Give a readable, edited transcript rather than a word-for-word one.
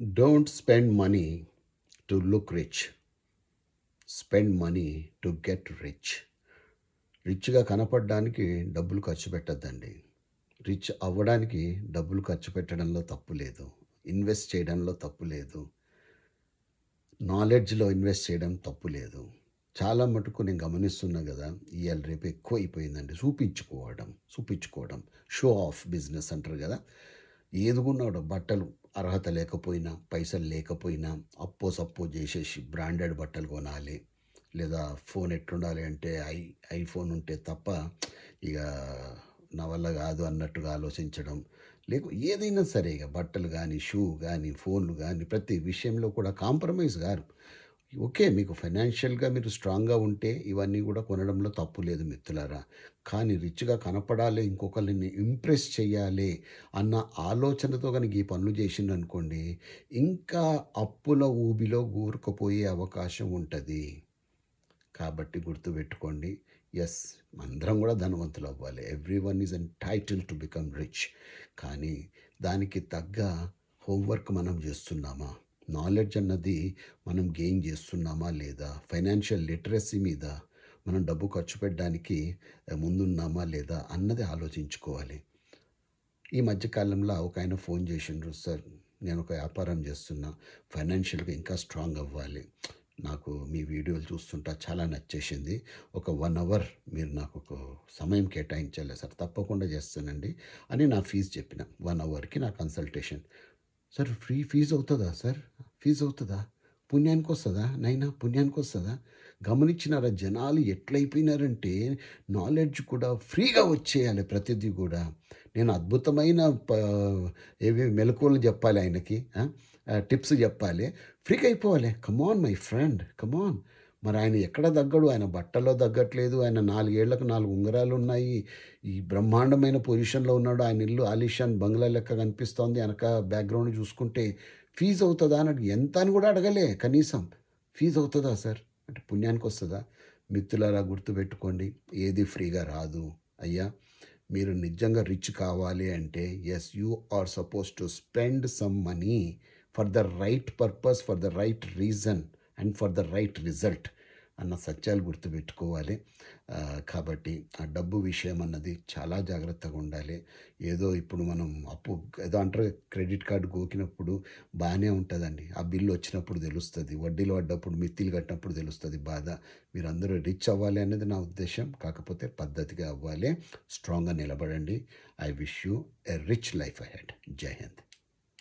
Don't spend money to look rich. Spend money to get rich. రిచ్‌గా కనపడడానికి డబ్బులు ఖర్చు పెట్టొద్దండి. Rich అవ్వడానికి డబ్బులు ఖర్చు పెట్టడంలో తప్పు లేదు. ఇన్వెస్ట్ చేయడంలో తప్పు లేదు. నాలెడ్జ్‌లో ఇన్వెస్ట్ చేయడం తప్పు లేదు. చాలా మటుకు నేను గమనిస్తున్నా గదా! ఇయాల రేపు ఎక్కువైపోయిందండి. చూపించుకోవడం. షో ఆఫ్ బిజినెస్ అంటారు గదా! ఏదిగున్నాడో బట్టలు అర్హత లేకపోయినా, పైసలు లేకపోయినా అప్పో సప్పో జేసేసి బ్రాండెడ్ బట్టలు కొనాలి. లేదా ఫోన్ ఎట్లుండాలి అంటే ఐఫోన్ ఉంటే తప్ప ఇక నా వల్ల కాదు అన్నట్టుగా ఆలోచించడం. ఏదైనా సరే ఇక బట్టలు గానీ, షూ గానీ, ఫోన్‌లు గానీ ప్రతి విషయంలో కూడా కాంప్రమైజ్ గారు. ఓకే. మీకు ఫైనాన్షియల్‌గా మీరు స్ట్రాంగ్‌గా ఉంటే ఇవన్నీ గూడా కొనడంలో తప్పు లేదు మిత్రులారా. కానీ రిచ్‌గా కనపడాలి, ఇంకొకళ్ళని ఇంప్రెస్ చేయాలి అన్న ఆలోచనతో గనుక ఈ పనులు చేసిండ్రనుకోండి, ఇంకా అప్పుల ఊబిలో కూరుకుపోయే అవకాశం ఉంటది. కాబట్టి గుర్తుపెట్టుకోండి. యెస్, అందరం గూడా ధనవంతులవ్వాలి. Everyone is entitled to become rich. కానీ దానికి తగ్గ హోంవర్క్ మనం జేస్తున్నామా? నాలెడ్జ్ అన్నది మనం గెయిన్ జేస్తున్నామా లేదా? ఫైనాన్షియల్ లిటరసీ మీద మనం డబ్బు ఖర్చు పెట్టడానికి ముందున్నామా లేదా? అన్నది ఆలోచించుకోవాలి. ఈ మధ్య కాలంలో ఒకాయన ఫోన్ జేసిండ్రు. సార్, నేనొక వ్యాపారం జేస్తున్నా. ఫైనాన్షియల్‌గా ఇంకా స్ట్రాంగ్ అవ్వాలి. నాకు మీ వీడియోలు చూస్తుంటా చాలా నచ్చేసింది. ఒక 1 అవర్ మీరు నాకొక సమయం కేటాయించాలి సార్. తప్పకుండా చేస్తానండి అని నా ఫీజు చెప్పిన. 1 అవర్‌కి నా కన్సల్టేషన్. సార్, ఫీజ్ అవుతదా సార్? ఫీజ్ అవుతదా? పుణ్యానికొస్తదా నాయనా? పుణ్యానికొస్తదా? గమనించినారా జనాలు ఎట్లయిపోయినారంటే నాలెడ్జ్ కూడా ఫ్రీగా వచ్చేయాలి ప్రతిదీ గూడా. నేను అద్భుతమైన మెళకువలు జెప్పాలి ఆయనకి. టిప్స్ జెప్పాలి. ఫ్రీగా అయిపోవాలి. Come on my friend, come on. మరి ఆయన ఎక్కడ తగ్గడు. ఆయన బట్టల్లో తగ్గట్లేదు. ఆయన 4 ఏళ్లకు 4 ఉంగరాలున్నాయి. ఈ బ్రహ్మాండమైన పొజిషన్‌లో ఉన్నాడు. ఆయన ఇల్లు ఆలిషాన్ బంగ్లా లెక్క కనిపిస్తోంది. ఎనక బ్యాక్‌గ్రౌండ్ చూసుకుంటే ఫీజ్ అవుతదా అని ఎంత అని కూడా అడగలే కనీసం. ఫీజ్ అవుతదా సార్? అంటే పుణ్యానికొస్తదా? మిత్రులారా గుర్తుపెట్టుకోండి. ఏది ఫ్రీగా రాదు. అయ్యా, మీరు నిజంగా రిచ్ కావాలి అంటే yes, you are supposed to spend some money for the right purpose, for the right reason and for the right result అన్న సత్యాలు గుర్తుపెట్టుకోవాలి. కాబట్టి ఆ డబ్బు విషయం అన్నది చాలా జాగ్రత్తగా ఉండాలి. ఏదో ఇప్పుడు మనం అప్పు ఏదో అంటారు, క్రెడిట్ కార్డ్ గోకినప్పుడు బాగానే ఉంటుందండి. ఆ బిల్లు వచ్చినప్పుడు తెలుస్తుంది. వడ్డీలు పడ్డప్పుడు, మిత్తిలు కట్టినప్పుడు తెలుస్తుంది బాధ. మీరందరూ రిచ్ అవ్వాలి అనేది నా ఉద్దేశం. కాకపోతే పద్ధతిగా అవ్వాలి. స్ట్రాంగ్‌గా నిలబడండి. I wish you a rich life ahead. జై హింద్.